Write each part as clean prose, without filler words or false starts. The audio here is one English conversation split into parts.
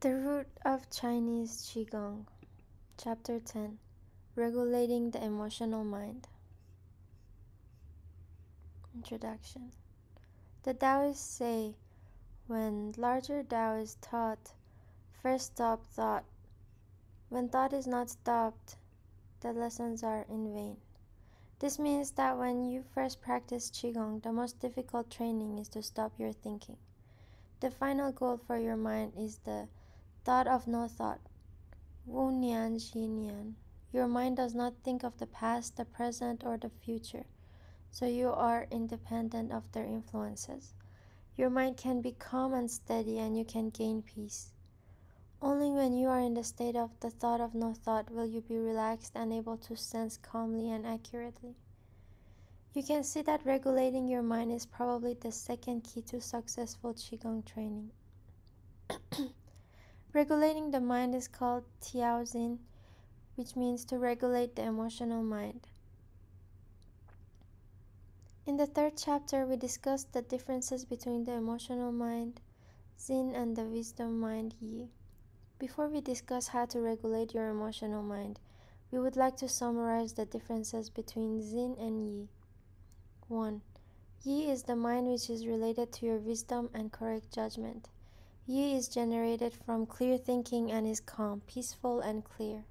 The Root of Chinese Qigong, Chapter 10, Regulating the Emotional Mind. Introduction. The Taoists say, when larger Tao is taught, first stop thought. When thought is not stopped, the lessons are in vain. This means that when you first practice Qigong, the most difficult training is to stop your thinking. The final goal for your mind is the thought of no thought. Wu nian ji nian. Your mind does not think of the past, the present, or the future, so you are independent of their influences. Your mind can be calm and steady, and you can gain peace. Only when you are in the state of the thought of no thought will you be relaxed and able to sense calmly and accurately. You can see that regulating your mind is probably the second key to successful Qigong training. Regulating the mind is called Tiaozin, which means to regulate the emotional mind. In the third chapter, we discussed the differences between the emotional mind, Xin, and the wisdom mind, Yi. Before we discuss how to regulate your emotional mind, we would like to summarize the differences between Xin and Yi. 1. Yi is the mind which is related to your wisdom and correct judgment. Yi is generated from clear thinking and is calm, peaceful, and clear.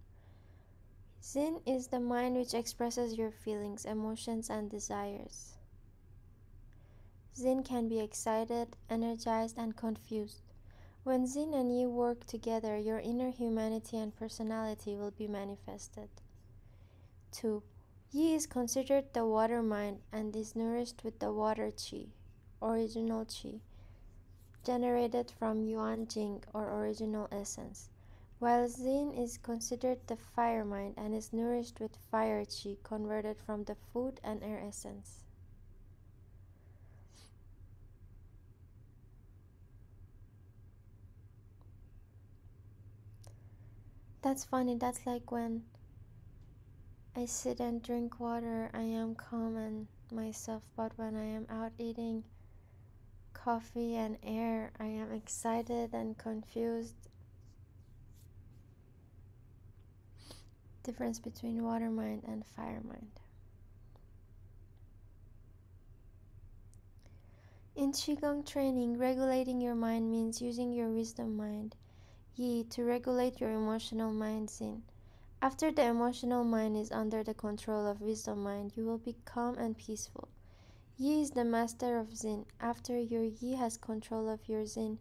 Xin is the mind which expresses your feelings, emotions, and desires. Xin can be excited, energized, and confused. When Xin and Yi work together, your inner humanity and personality will be manifested. 2. Yi is considered the water mind and is nourished with the water qi, original qi, generated from Yuan Jing or original essence, while Xin is considered the fire mind and is nourished with fire qi, converted from the food and air essence. That's funny. That's like when I sit and drink water, I am calm and myself, but when I am out eating coffee and air, I am excited and confused. Difference between water mind and fire mind. In Qigong training, regulating your mind means using your wisdom mind, Yi, to regulate your emotional mind, Xin. After the emotional mind is under the control of wisdom mind, you will be calm and peaceful. Yi is the master of Xin. After your Yi has control of your Xin,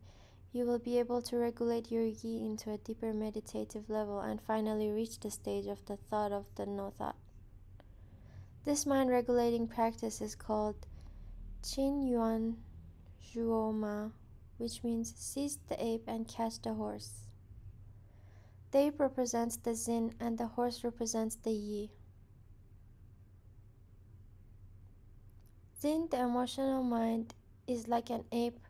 you will be able to regulate your Yi into a deeper meditative level and finally reach the stage of the thought of the no thought. This mind regulating practice is called Qin Yuan Zhuo Ma, which means seize the ape and catch the horse. The ape represents the Xin and the horse represents the Yi. Xin, the emotional mind, is like an ape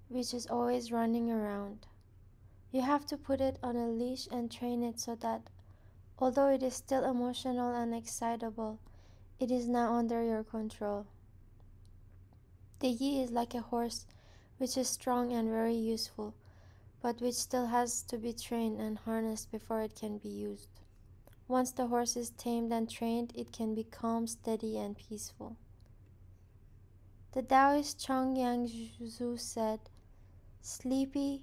which is always running around. You have to put it on a leash and train it so that, although it is still emotional and excitable, it is now under your control. The Yi is like a horse which is strong and very useful, but which still has to be trained and harnessed before it can be used. Once the horse is tamed and trained, it can be calm, steady, and peaceful. The Taoist Chong Yang Zhu said, "Sleepy,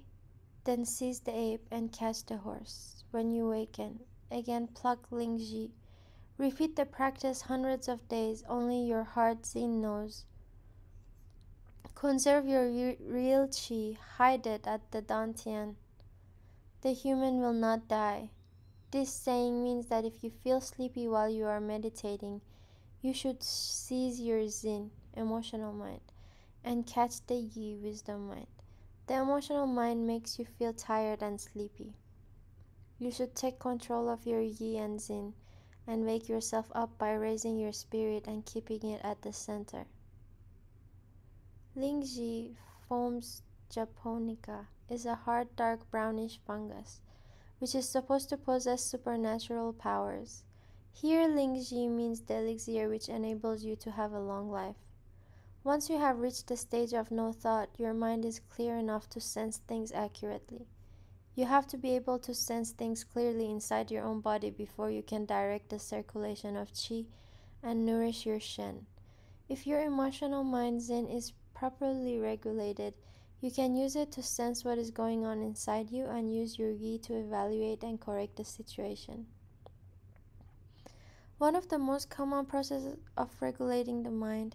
then seize the ape and catch the horse. When you waken, again pluck Ling Ji. Repeat the practice hundreds of days, only your heart Xin knows. Conserve your real qi, hide it at the dantian. The human will not die." This saying means that if you feel sleepy while you are meditating, you should seize your Xin, emotional mind, and catch the Yi, wisdom mind. The emotional mind makes you feel tired and sleepy. You should take control of your Yi and Xin and wake yourself up by raising your spirit and keeping it at the center. Lingji, Fomes japonica, is a hard dark brownish fungus, which is supposed to possess supernatural powers. Here, Lingji means the elixir which enables you to have a long life. Once you have reached the stage of no thought, your mind is clear enough to sense things accurately. You have to be able to sense things clearly inside your own body before you can direct the circulation of qi and nourish your shen. If your emotional mind zen is properly regulated, you can use it to sense what is going on inside you and use your yi to evaluate and correct the situation. One of the most common processes of regulating the mind,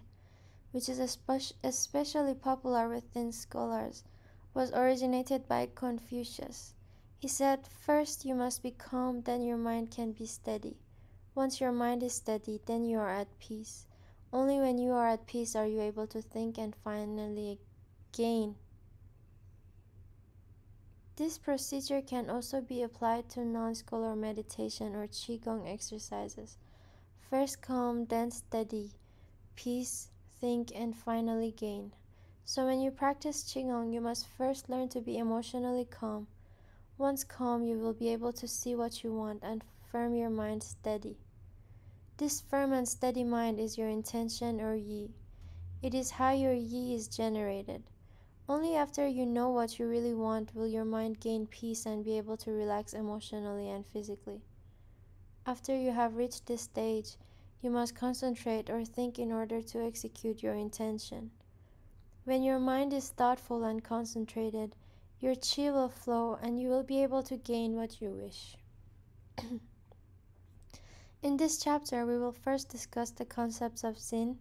which is especially popular within scholars, was originated by Confucius. He said, "First you must be calm, then your mind can be steady. Once your mind is steady, then you are at peace. Only when you are at peace are you able to think and finally gain." This procedure can also be applied to non-scholar meditation or qigong exercises. First calm, then steady, peace, think, and finally gain. So when you practice qigong, you must first learn to be emotionally calm. Once calm, you will be able to see what you want and firm your mind steady. This firm and steady mind is your intention or yi. It is how your yi is generated. Only after you know what you really want will your mind gain peace and be able to relax emotionally and physically. After you have reached this stage, you must concentrate or think in order to execute your intention. When your mind is thoughtful and concentrated, your qi will flow and you will be able to gain what you wish. In this chapter, we will first discuss the concepts of shen,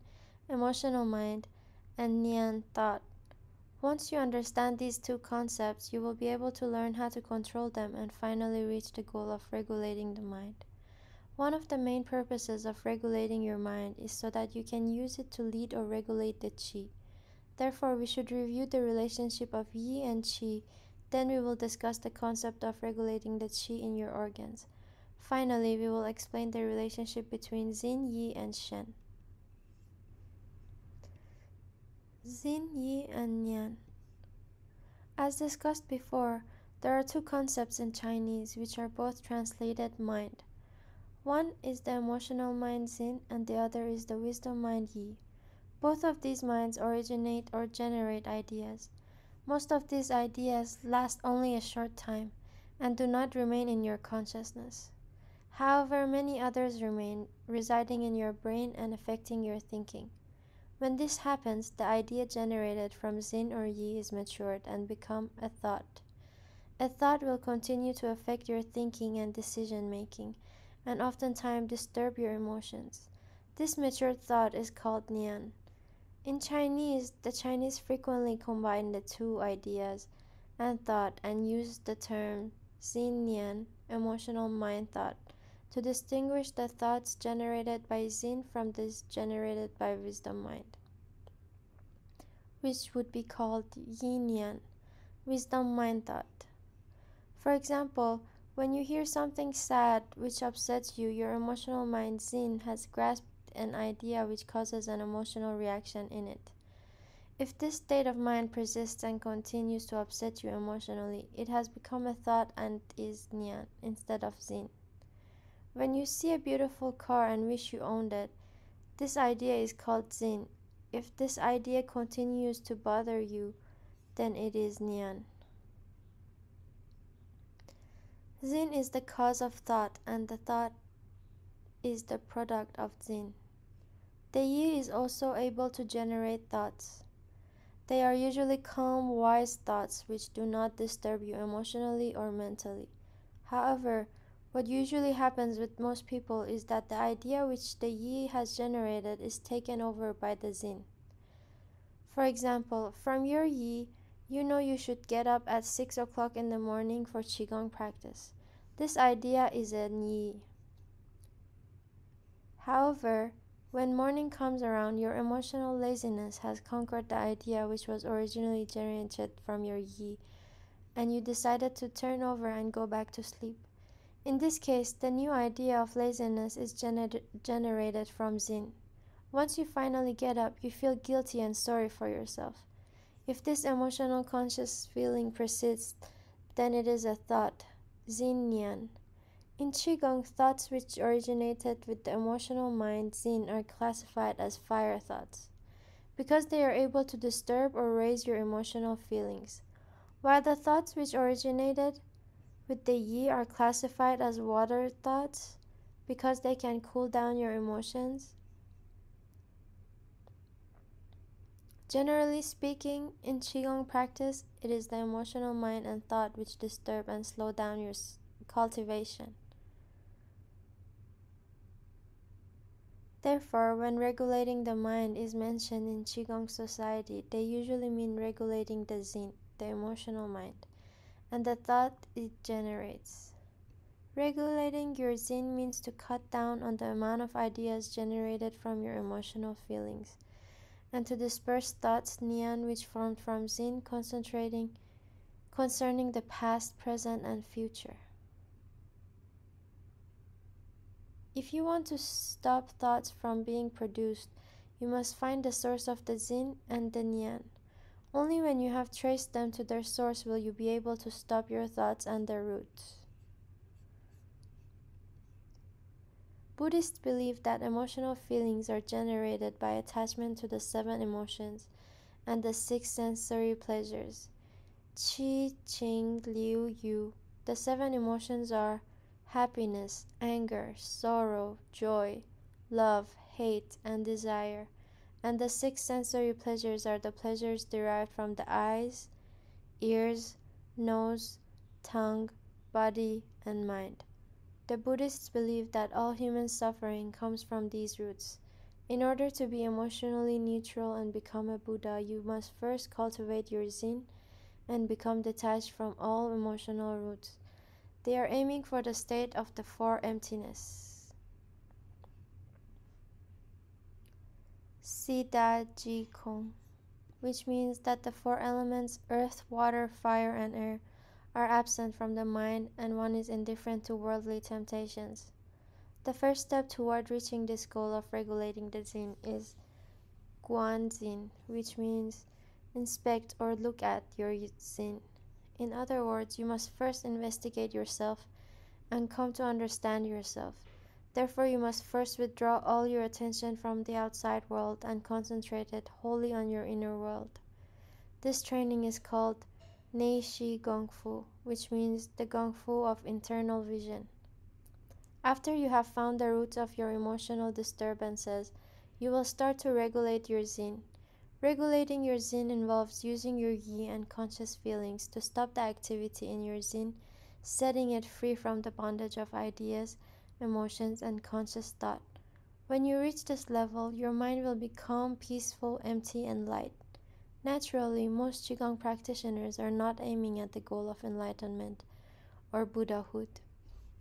emotional mind, and nian, thought. Once you understand these two concepts, you will be able to learn how to control them and finally reach the goal of regulating the mind. One of the main purposes of regulating your mind is so that you can use it to lead or regulate the qi. Therefore, we should review the relationship of yi and qi. Then we will discuss the concept of regulating the qi in your organs. Finally, we will explain the relationship between yin, yi, and shen. Yin, yi, and nian. As discussed before, there are two concepts in Chinese which are both translated mind. One is the emotional mind yin and the other is the wisdom mind yi. Both of these minds originate or generate ideas. Most of these ideas last only a short time and do not remain in your consciousness. However, many others remain, residing in your brain and affecting your thinking. When this happens, the idea generated from yin or yi is matured and become a thought. A thought will continue to affect your thinking and decision making, and oftentimes disturb your emotions. This matured thought is called nian. In Chinese, the Chinese frequently combine the two ideas and thought and use the term yin nian, emotional mind thought, to distinguish the thoughts generated by yin from those generated by wisdom mind, which would be called yin nian, wisdom mind thought. For example, when you hear something sad which upsets you, your emotional mind yin has grasped an idea which causes an emotional reaction in it. If this state of mind persists and continues to upset you emotionally, it has become a thought and is nian instead of yin. When you see a beautiful car and wish you owned it, this idea is called yin. If this idea continues to bother you, then it is nian. Yin is the cause of thought, and the thought is the product of yin. The yi is also able to generate thoughts. They are usually calm, wise thoughts which do not disturb you emotionally or mentally. However, what usually happens with most people is that the idea which the yi has generated is taken over by the yin. For example, from your yi, you know you should get up at 6 o'clock in the morning for qigong practice. This idea is a yi. However, when morning comes around, your emotional laziness has conquered the idea which was originally generated from your yi, and you decided to turn over and go back to sleep. In this case, the new idea of laziness is generated from yin. Once you finally get up, you feel guilty and sorry for yourself. If this emotional conscious feeling persists, then it is a thought, yin nian. In qigong, thoughts which originated with the emotional mind yin are classified as fire thoughts, because they are able to disturb or raise your emotional feelings, while the thoughts which originated with the yi are classified as water thoughts because they can cool down your emotions. Generally speaking, in Qigong practice, it is the emotional mind and thought which disturb and slow down your cultivation. Therefore, when regulating the mind is mentioned in Qigong society, they usually mean regulating the Xin, the emotional mind, and the thought it generates. Regulating your Xin means to cut down on the amount of ideas generated from your emotional feelings, and to disperse thoughts nian which formed from Xin concerning the past, present, and future. If you want to stop thoughts from being produced, you must find the source of the Xin and the nian. Only when you have traced them to their source will you be able to stop your thoughts and their roots. Buddhists believe that emotional feelings are generated by attachment to the 7 emotions and the 6 sensory pleasures. Qi, Qing, Liu, Yu. The 7 emotions are happiness, anger, sorrow, joy, love, hate, and desire. And the 6 sensory pleasures are the pleasures derived from the eyes, ears, nose, tongue, body, and mind. The Buddhists believe that all human suffering comes from these roots. In order to be emotionally neutral and become a Buddha, you must first cultivate your Xin and become detached from all emotional roots. They are aiming for the state of the 4 emptiness. Sida Ji Kong, which means that the 4 elements earth, water, fire, and air are absent from the mind and one is indifferent to worldly temptations. The first step toward reaching this goal of regulating the Xin is Guanxin, which means inspect or look at your Xin. In other words, you must first investigate yourself and come to understand yourself. Therefore, you must first withdraw all your attention from the outside world and concentrate it wholly on your inner world. This training is called Nei Shi Gong Fu, which means the Gong Fu of internal vision. After you have found the roots of your emotional disturbances, you will start to regulate your Xin. Regulating your Xin involves using your Yi and conscious feelings to stop the activity in your Xin, setting it free from the bondage of ideas, emotions, and conscious thought. When you reach this level, your mind will be calm, peaceful, empty, and light. Naturally, most Qigong practitioners are not aiming at the goal of enlightenment or Buddhahood.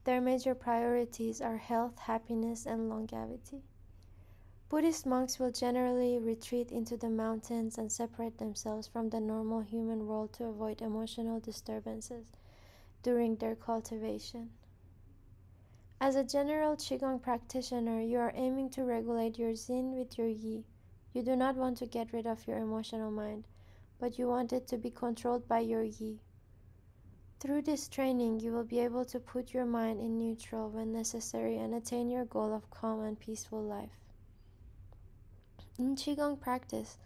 Their major priorities are health, happiness, and longevity. Buddhist monks will generally retreat into the mountains and separate themselves from the normal human world to avoid emotional disturbances during their cultivation. As a general Qigong practitioner, you are aiming to regulate your Xin with your Yi. You do not want to get rid of your emotional mind, but you want it to be controlled by your Yi. Through this training, you will be able to put your mind in neutral when necessary and attain your goal of calm and peaceful life. In Qigong practice,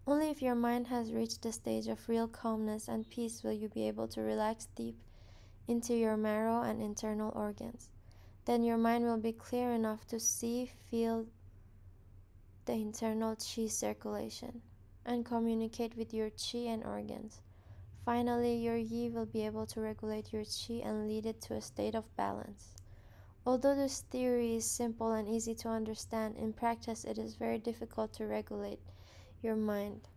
only if your mind has reached the stage of real calmness and peace will you be able to relax deep into your marrow and internal organs. Then your mind will be clear enough to see, feel the internal qi circulation, and communicate with your qi and organs. Finally, your Yi will be able to regulate your Qi and lead it to a state of balance. Although this theory is simple and easy to understand, in practice it is very difficult to regulate your mind.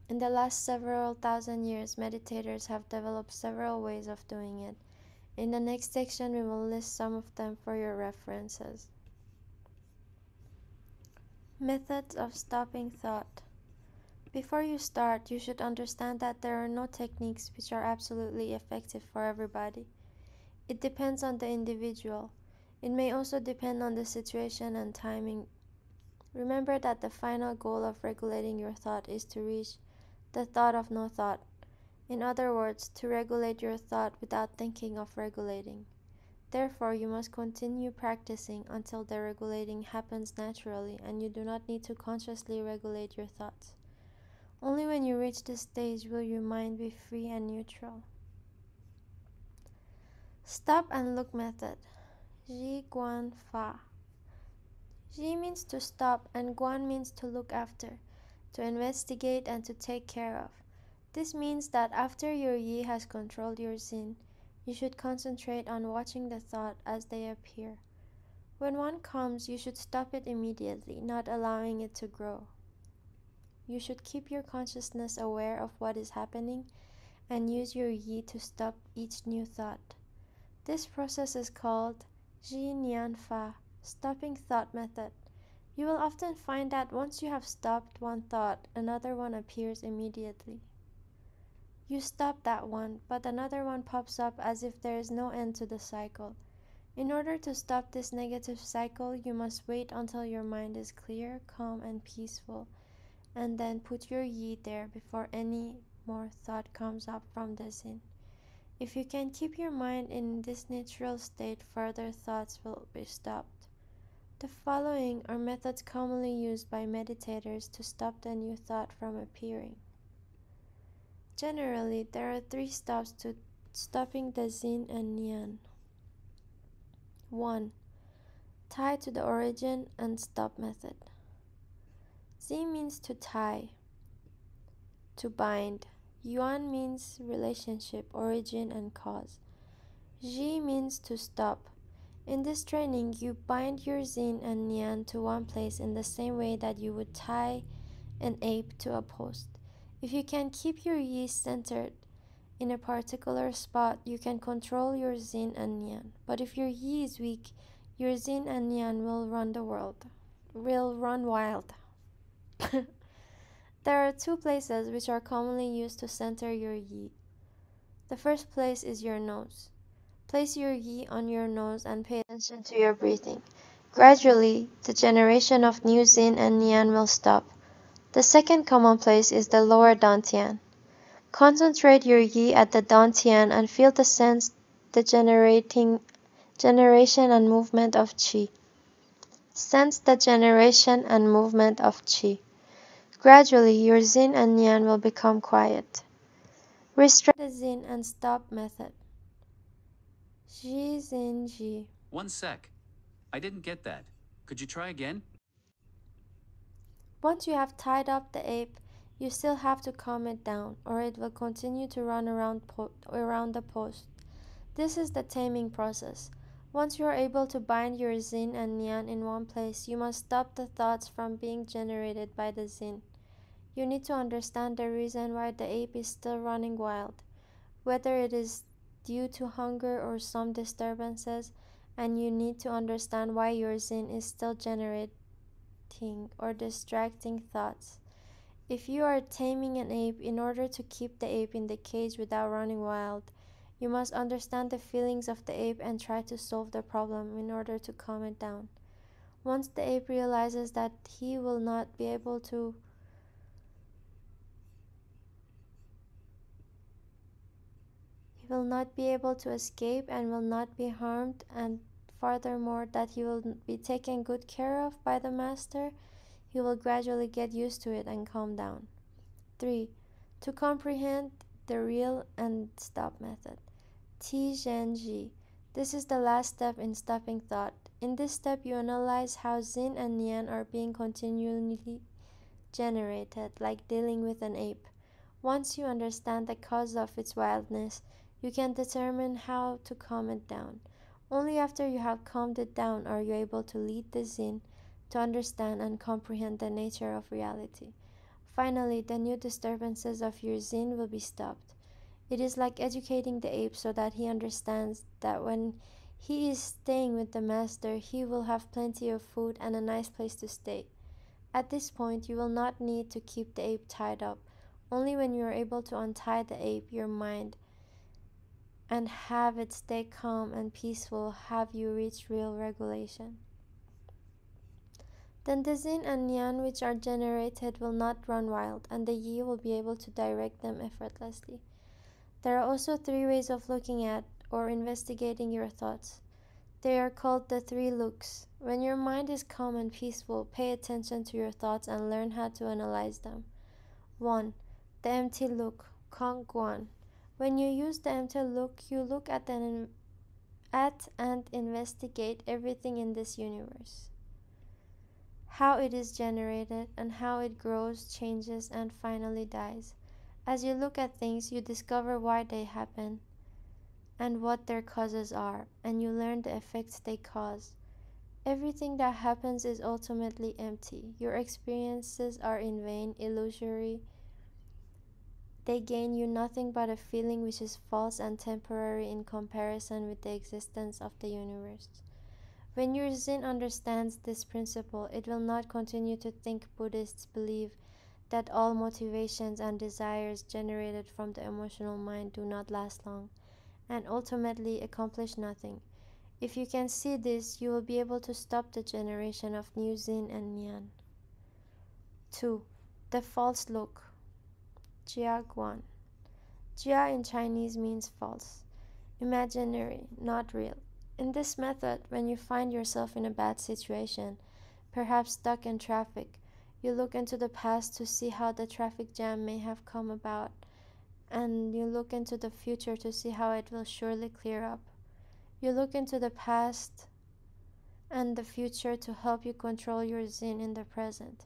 In the last several thousand years, meditators have developed several ways of doing it. In the next section, we will list some of them for your references. Methods of stopping thought. Before you start, you should understand that there are no techniques which are absolutely effective for everybody. It depends on the individual. It may also depend on the situation and timing. Remember that the final goal of regulating your thought is to reach the thought of no thought. In other words, to regulate your thought without thinking of regulating. Therefore, you must continue practicing until the regulating happens naturally and you do not need to consciously regulate your thoughts. Only when you reach this stage will your mind be free and neutral. Stop and look method. Ji Guan Fa. Ji means to stop and Guan means to look after, to investigate and to take care of. This means that after your Yi has controlled your Xin, you should concentrate on watching the thought as they appear. When one comes, you should stop it immediately, not allowing it to grow. You should keep your consciousness aware of what is happening and use your Yi to stop each new thought. This process is called Ji Nian Fa, stopping thought method. You will often find that once you have stopped one thought, another one appears immediately. You stop that one, but another one pops up as if there is no end to the cycle. In order to stop this negative cycle, you must wait until your mind is clear, calm, and peaceful, and then put your Yi there before any more thought comes up from the Xin. If you can keep your mind in this neutral state, further thoughts will be stopped. The following are methods commonly used by meditators to stop the new thought from appearing. Generally, there are 3 steps to stopping the Xin and Nian. 1. Tie to the origin and stop method. Zi means to tie, to bind. Yuan means relationship, origin, and cause. Ji means to stop. In this training, you bind your Xin and Nian to one place in the same way that you would tie an ape to a post. If you can keep your Yi centered in a particular spot, you can control your Xin and Nian. But if your Yi is weak, your Xin and Nian will run wild. There are 2 places which are commonly used to center your Yi. The first place is your nose. Place your Yi on your nose and pay attention to your breathing. Gradually, the generation of new Xin and Nian will stop. The second common place is the lower dantian. Concentrate your Yi at the dantian and feel the generation and movement of Qi. Sense the generation and movement of Qi. Gradually, your Xin and Nian will become quiet. Restrain the Xin and stop method. Ji Xin Ji. One sec. I didn't get that. Could you try again? Once you have tied up the ape, you still have to calm it down, or it will continue to run around the post. This is the taming process. Once you are able to bind your Xin and Nian in one place, you must stop the thoughts from being generated by the Xin. You need to understand the reason why the ape is still running wild, whether it is due to hunger or some disturbances, and you need to understand why your Xin is still generating or distracting thoughts. If you are taming an ape, in order to keep the ape in the cage without running wild, you must understand the feelings of the ape and try to solve the problem in order to calm it down. Once the ape realizes that he will not be able to escape and will not be harmed, and furthermore that he will be taken good care of by the master, he will gradually get used to it and calm down. 3. To comprehend the real and stop method. Ti Zhen Ji. This is the last step in stopping thought. In this step, you analyze how Xin and Nian are being continually generated, like dealing with an ape. Once you understand the cause of its wildness, you can determine how to calm it down. Only after you have calmed it down are you able to lead the Xin to understand and comprehend the nature of reality. Finally, the new disturbances of your Xin will be stopped. It is like educating the ape so that he understands that when he is staying with the master, he will have plenty of food and a nice place to stay. At this point, you will not need to keep the ape tied up. Only when you are able to untie the ape, your mind, and have it stay calm and peaceful, have you reached real regulation. Then the Xin and Nian which are generated will not run wild, and the Yi will be able to direct them effortlessly. There are also 3 ways of looking at or investigating your thoughts. They are called the 3 looks. When your mind is calm and peaceful, pay attention to your thoughts and learn how to analyze them. 1. The empty look, Kong Guan. When you use the empty look, you look at an at and investigate everything in this universe, how it is generated and how it grows, changes, and finally dies. As you look at things, you discover why they happen and what their causes are, and you learn the effects they cause. Everything that happens is ultimately empty. Your experiences are in vain, illusory. They gain you nothing but a feeling which is false and temporary in comparison with the existence of the universe. When your Zen understands this principle, it will not continue to think Buddhists believe that all motivations and desires generated from the emotional mind do not last long and ultimately accomplish nothing. If you can see this, you will be able to stop the generation of new Yin and nian. 2. The false look. Jia Guan. Jia in Chinese means false, imaginary, not real. In this method, when you find yourself in a bad situation, perhaps stuck in traffic, you look into the past to see how the traffic jam may have come about, and you look into the future to see how it will surely clear up. You look into the past and the future to help you control your Zen in the present.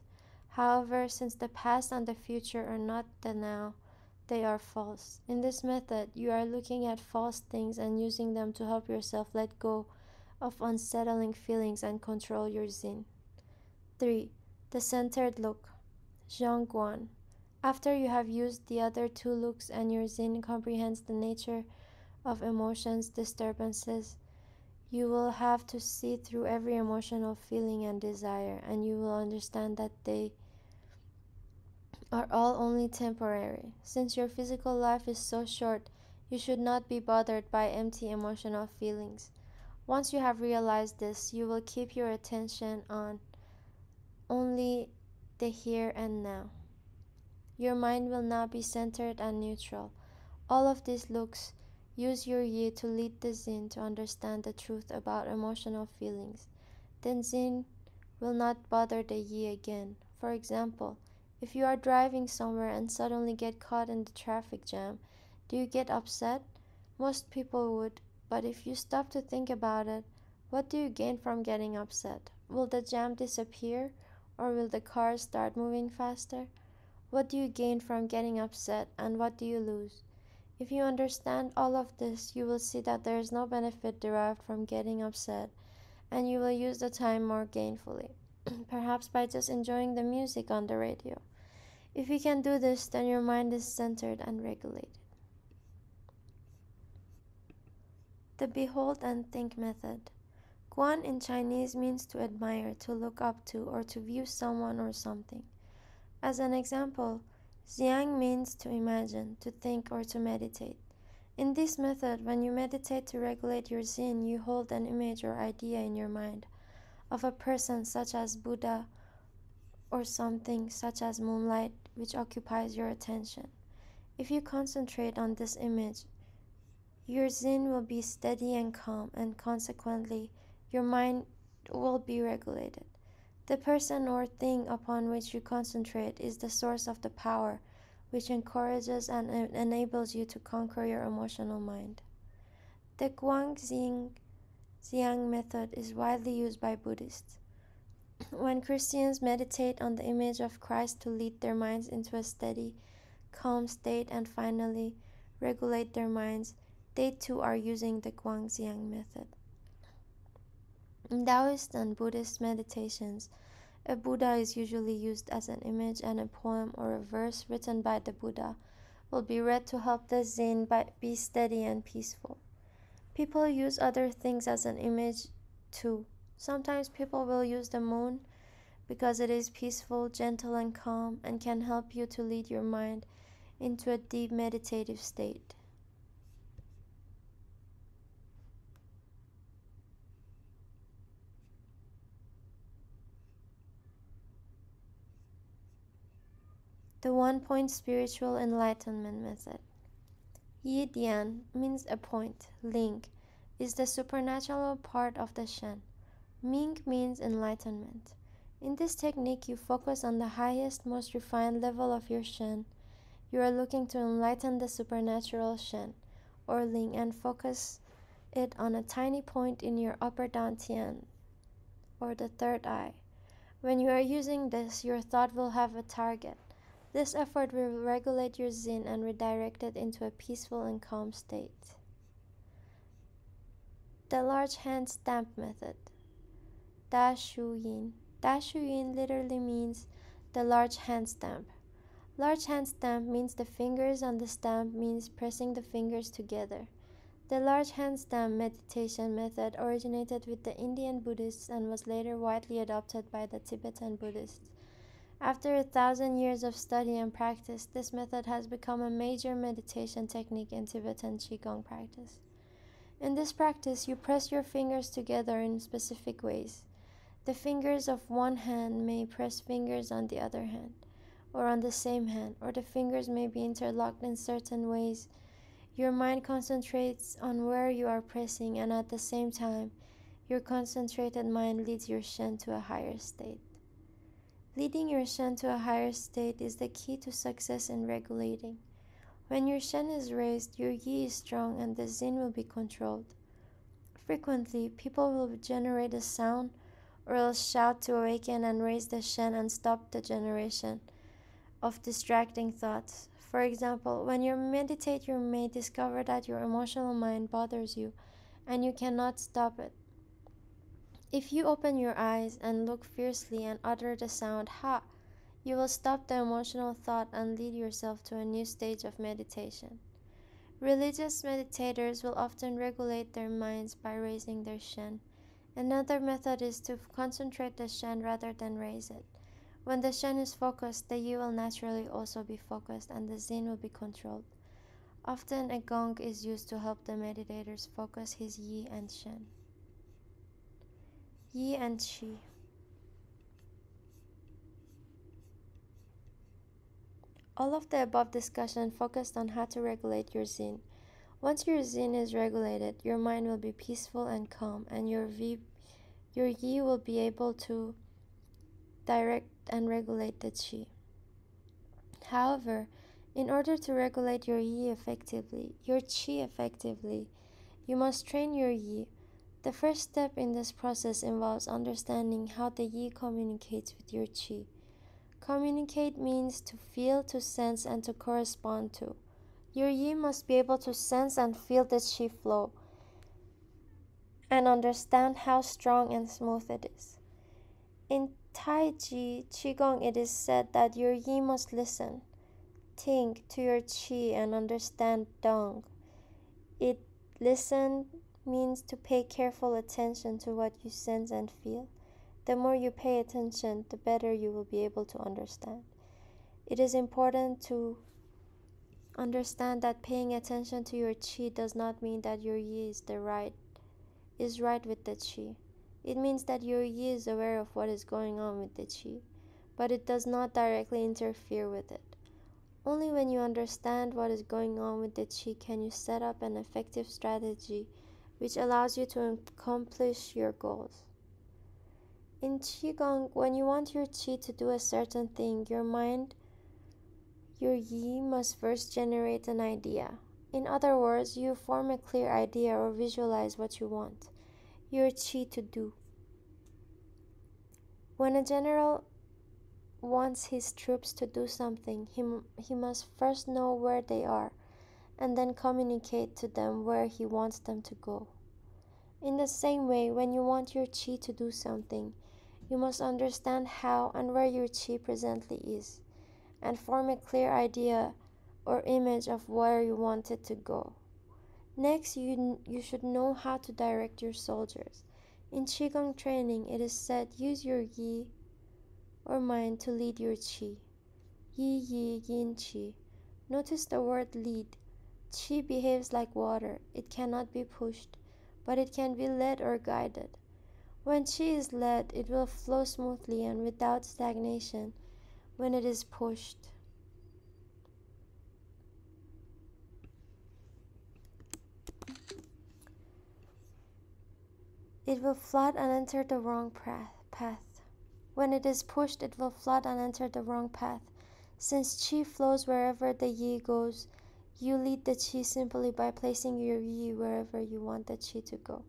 However, since the past and the future are not the now, they are false. In this method, you are looking at false things and using them to help yourself let go of unsettling feelings and control your Zen. 3. The centered look. Zhongguan. After you have used the other two looks and your Zen comprehends the nature of emotions, disturbances, you will have to see through every emotional feeling and desire, and you will understand that they are all only temporary. Since your physical life is so short, you should not be bothered by empty emotional feelings. Once you have realized this, you will keep your attention on only the here and now. Your mind will now be centered and neutral. All of these looks use your yi to lead the Zen to understand the truth about emotional feelings. Then Zen will not bother the yi again. For example, if you are driving somewhere and suddenly get caught in the traffic jam, do you get upset? Most people would, but if you stop to think about it, what do you gain from getting upset? Will the jam disappear, or will the cars start moving faster? What do you gain from getting upset, and what do you lose? If you understand all of this, you will see that there is no benefit derived from getting upset, and you will use the time more gainfully, perhaps by just enjoying the music on the radio. If you can do this, then your mind is centered and regulated. The behold and think method. Guan in Chinese means to admire, to look up to, or to view someone or something. As an example, Xiang means to imagine, to think, or to meditate. In this method, when you meditate to regulate your Zen, you hold an image or idea in your mind of a person such as Buddha or something such as moonlight, which occupies your attention. If you concentrate on this image, your Zen will be steady and calm, and consequently, your mind will be regulated. The person or thing upon which you concentrate is the source of the power which encourages and enables you to conquer your emotional mind. The Guang Xiang method is widely used by Buddhists. When Christians meditate on the image of Christ to lead their minds into a steady, calm state and finally regulate their minds, they too are using the Guang Xiang method. In Taoist and Buddhist meditations, a Buddha is usually used as an image, and a poem or a verse written by the Buddha will be read to help the Zen be steady and peaceful. People use other things as an image too. Sometimes people will use the moon because it is peaceful, gentle, and calm, and can help you to lead your mind into a deep meditative state. The one-point spiritual enlightenment method. Yi Dian means a point, link, is the supernatural part of the shen. Ming means enlightenment. In this technique, you focus on the highest, most refined level of your shen. You are looking to enlighten the supernatural shen, or ling, and focus it on a tiny point in your upper dantian, or the third eye. When you are using this, your thought will have a target. This effort will regulate your yin and redirect it into a peaceful and calm state. The large hand stamp method. Da Shu Yin. Da Shu Yin literally means the large hand stamp. Large hand stamp means the fingers on the stamp means pressing the fingers together. The large hand stamp meditation method originated with the Indian Buddhists and was later widely adopted by the Tibetan Buddhists. After 1,000 years of study and practice, this method has become a major meditation technique in Tibetan Qigong practice. In this practice, you press your fingers together in specific ways. The fingers of one hand may press fingers on the other hand, or on the same hand, or the fingers may be interlocked in certain ways. Your mind concentrates on where you are pressing, and at the same time, your concentrated mind leads your shen to a higher state. Leading your shen to a higher state is the key to success in regulating. When your shen is raised, your yi is strong and the yin will be controlled. Frequently, people will generate a sound or else shout to awaken and raise the shen and stop the generation of distracting thoughts. For example, when you meditate, you may discover that your emotional mind bothers you and you cannot stop it. If you open your eyes and look fiercely and utter the sound ha, you will stop the emotional thought and lead yourself to a new stage of meditation. Religious meditators will often regulate their minds by raising their shen. Another method is to concentrate the shen rather than raise it. When the shen is focused, the yi will naturally also be focused and the yin will be controlled. Often a gong is used to help the meditators focus his yi and shen. Yi and qi. All of the above discussion focused on how to regulate your yin. Once your yin is regulated, your mind will be peaceful and calm, and your yi will be able to direct and regulate the qi. However, in order to regulate your yi effectively, your qi effectively, you must train your yi. The first step in this process involves understanding how the yi communicates with your qi. Communicate means to feel, to sense, and to correspond to. Your yi must be able to sense and feel the qi flow and understand how strong and smooth it is. In Tai Chi Qigong, it is said that your yi must listen, think to your qi and understand dong. It listen means to pay careful attention to what you sense and feel. The more you pay attention, the better you will be able to understand. It is important to understand that paying attention to your qi does not mean that your yi is right with the qi. It means that your yi is aware of what is going on with the qi, but it does not directly interfere with it. Only when you understand what is going on with the qi can you set up an effective strategy which allows you to accomplish your goals. In Qigong, when you want your qi to do a certain thing, your yi must first generate an idea. In other words, you form a clear idea or visualize what you want your qi to do. When a general wants his troops to do something, he must first know where they are and then communicate to them where he wants them to go. In the same way, when you want your qi to do something, you must understand how and where your qi presently is and form a clear idea or image of where you want it to go. Next, you should know how to direct your soldiers. In Qigong training, it is said, use your yi or mind to lead your qi. Yi, yin, qi. Notice the word lead. Qi behaves like water. It cannot be pushed, but it can be led or guided. When qi is led, it will flow smoothly and without stagnation. When it is pushed, it will flood and enter the wrong path. When it is pushed, it will flood and enter the wrong path. Since qi flows wherever the yi goes, You lead the qi simply by placing your yi wherever you want the qi to go.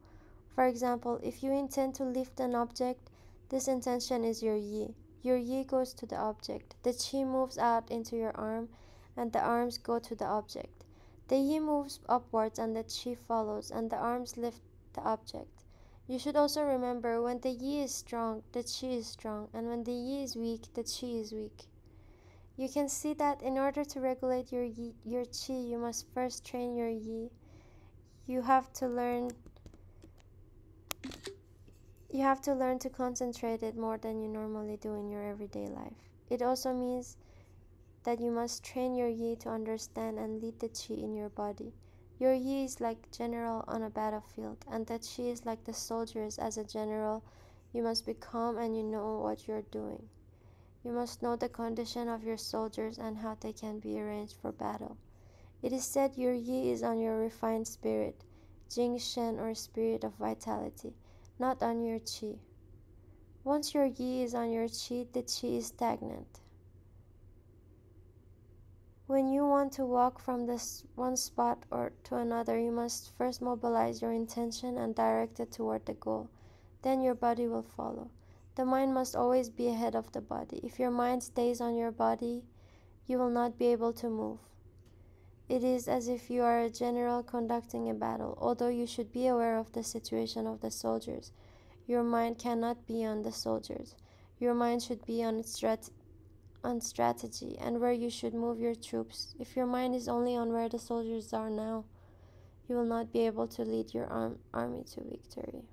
For example, if you intend to lift an object, this intention is your yi. Your yi goes to the object. The qi moves out into your arm, and the arms go to the object. The yi moves upwards, and the qi follows, and the arms lift the object. You should also remember, when the yi is strong, the qi is strong, and when the yi is weak, the qi is weak. You can see that in order to regulate your qi, you must first train your yi. You have to learn to concentrate it more than you normally do in your everyday life. It also means that you must train your yi to understand and lead the qi in your body. Your yi is like general on a battlefield, and the qi is like the soldiers. As a general, you must be calm and you know what you're doing. You must know the condition of your soldiers and how they can be arranged for battle. It is said your yi is on your refined spirit, jing shen, or spirit of vitality, not on your qi. Once your yi is on your qi, the qi is stagnant. When you want to walk from this one spot or to another, you must first mobilize your intention and direct it toward the goal. Then your body will follow. The mind must always be ahead of the body. If your mind stays on your body, you will not be able to move. It is as if you are a general conducting a battle. Although you should be aware of the situation of the soldiers, your mind cannot be on the soldiers. Your mind should be on strategy and where you should move your troops. If your mind is only on where the soldiers are now, you will not be able to lead your army to victory.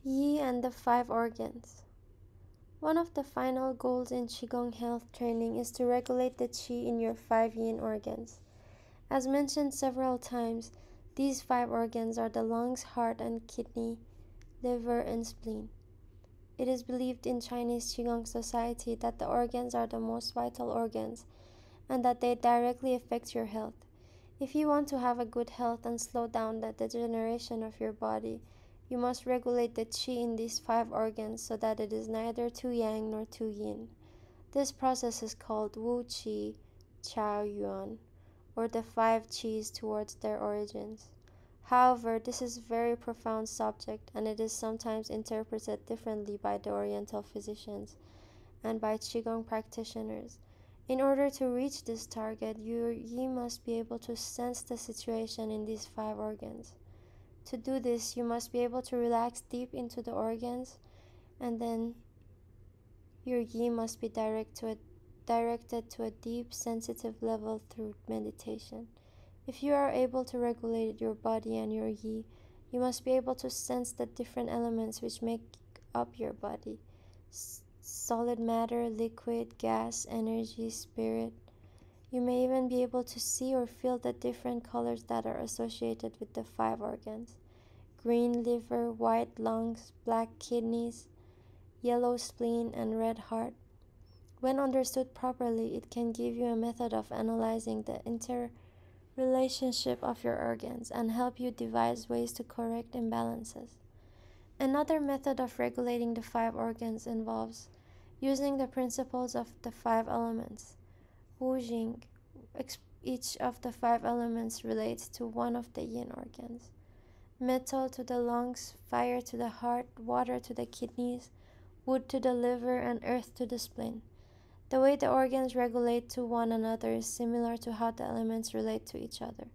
Yi and the 5 organs. One of the final goals in Qigong health training is to regulate the qi in your 5 yin organs. As mentioned several times, these 5 organs are the lungs, heart and kidney, liver and spleen. It is believed in Chinese Qigong society that the organs are the most vital organs and that they directly affect your health. If you want to have a good health and slow down the degeneration of your body, you must regulate the qi in these 5 organs so that it is neither too yang nor too yin. This process is called Wu Qi, Qiao Yuan, or the 5 qis towards their origins. However, this is a very profound subject, and it is sometimes interpreted differently by the Oriental physicians and by Qigong practitioners. In order to reach this target, your yi must be able to sense the situation in these 5 organs. To do this, you must be able to relax deep into the organs, and then your yi must be directed to a deep, sensitive level through meditation. If you are able to regulate your body and your yi, you must be able to sense the different elements which make up your body: solid matter, liquid, gas, energy, spirit. You may even be able to see or feel the different colors that are associated with the 5 organs: green liver, white lungs, black kidneys, yellow spleen, and red heart. When understood properly, it can give you a method of analyzing the interrelationship of your organs and help you devise ways to correct imbalances. Another method of regulating the 5 organs involves using the principles of the 5 elements. Wu Jing. Each of the 5 elements relates to one of the yin organs: metal to the lungs, fire to the heart, water to the kidneys, wood to the liver, and earth to the spleen. The way the organs regulate to one another is similar to how the elements relate to each other.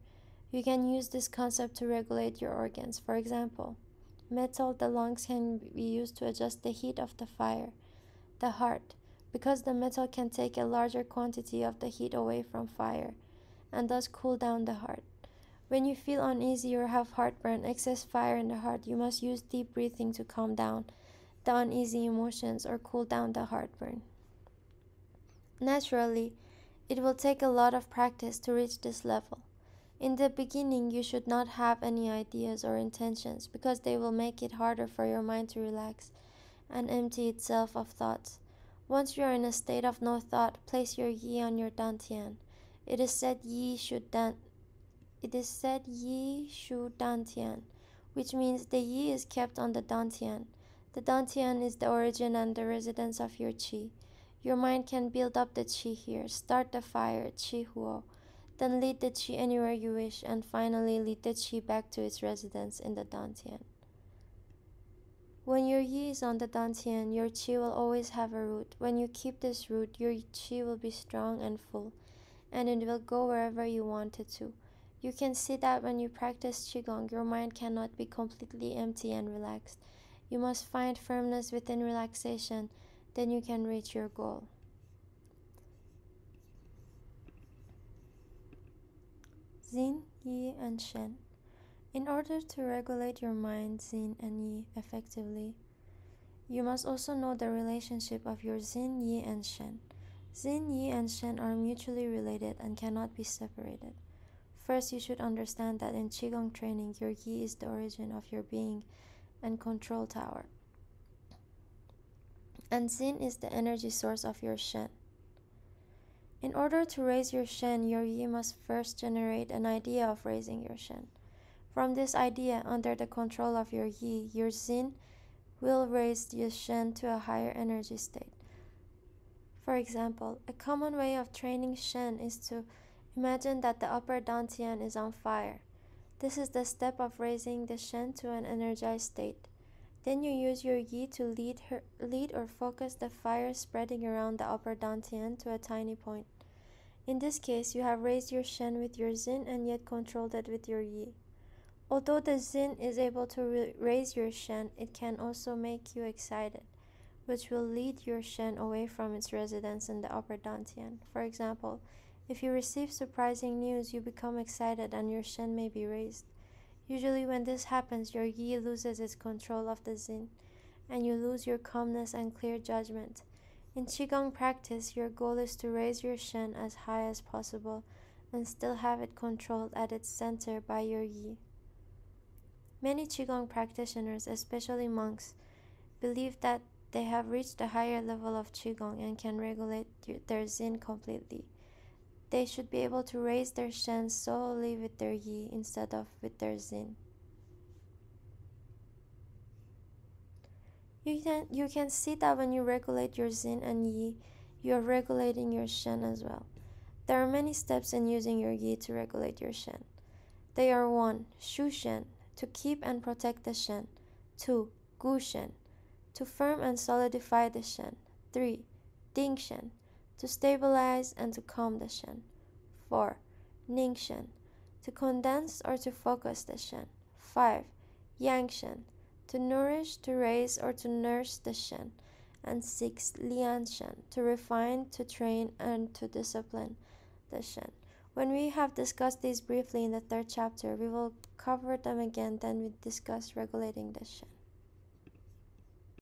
You can use this concept to regulate your organs. For example, metal, the lungs, can be used to adjust the heat of the fire. The heart, because the metal can take a larger quantity of the heat away from fire, and thus cool down the heart. When you feel uneasy or have heartburn, excess fire in the heart, you must use deep breathing to calm down the uneasy emotions or cool down the heartburn. Naturally, it will take a lot of practice to reach this level. In the beginning, you should not have any ideas or intentions because they will make it harder for your mind to relax and empty itself of thoughts. Once you are in a state of no thought, place your yi on your dantian. It is said yi shu dantian, which means the yi is kept on the dantian. The dantian is the origin and the residence of your qi. Your mind can build up the qi here, start the fire, qi huo, then lead the qi anywhere you wish, and finally lead the qi back to its residence in the dantian. When your yi is on the dantian, your qi will always have a root. When you keep this root, your qi will be strong and full, and it will go wherever you want it to. You can see that when you practice qigong, your mind cannot be completely empty and relaxed. You must find firmness within relaxation, then you can reach your goal. Xin, Yi, and Shen. In order to regulate your mind, Xin and Yi, effectively, you must also know the relationship of your Xin, Yi, and Shen. Xin, Yi, and Shen are mutually related and cannot be separated. First, you should understand that in Qigong training, your Yi is the origin of your being and control tower, and Xin is the energy source of your Shen. In order to raise your Shen, your Yi must first generate an idea of raising your Shen. From this idea, under the control of your Yi, your Xin will raise your Shen to a higher energy state. For example, a common way of training Shen is to imagine that the upper dantian is on fire. This is the step of raising the Shen to an energized state. Then you use your Yi to lead or focus the fire spreading around the upper dantian to a tiny point. In this case, you have raised your Shen with your Xin and yet controlled it with your Yi. Although the Xin is able to raise your Shen, it can also make you excited, which will lead your Shen away from its residence in the upper dantian. For example, if you receive surprising news, you become excited and your Shen may be raised. Usually when this happens, your Yi loses its control of the Xin, and you lose your calmness and clear judgment. In Qigong practice, your goal is to raise your Shen as high as possible and still have it controlled at its center by your Yi. Many Qigong practitioners, especially monks, believe that they have reached a higher level of Qigong and can regulate their Xin completely. They should be able to raise their Shen solely with their Yi instead of with their Xin. You can see that when you regulate your Xin and Yi, you are regulating your Shen as well. There are many steps in using your Yi to regulate your Shen. They are 1. Shu Shen, to keep and protect the Shen. 2. Gu Shen, to firm and solidify the Shen. 3. Ding Shen, to stabilize and to calm the Shen. 4. Ning Shen, to condense or to focus the Shen. 5. Yang Shen, to nourish, to raise, or to nurse the Shen. And 6. Lian Shen, to refine, to train, and to discipline the Shen. When we have discussed these briefly in the 3rd chapter, we will cover them again, then we discuss regulating the Shen.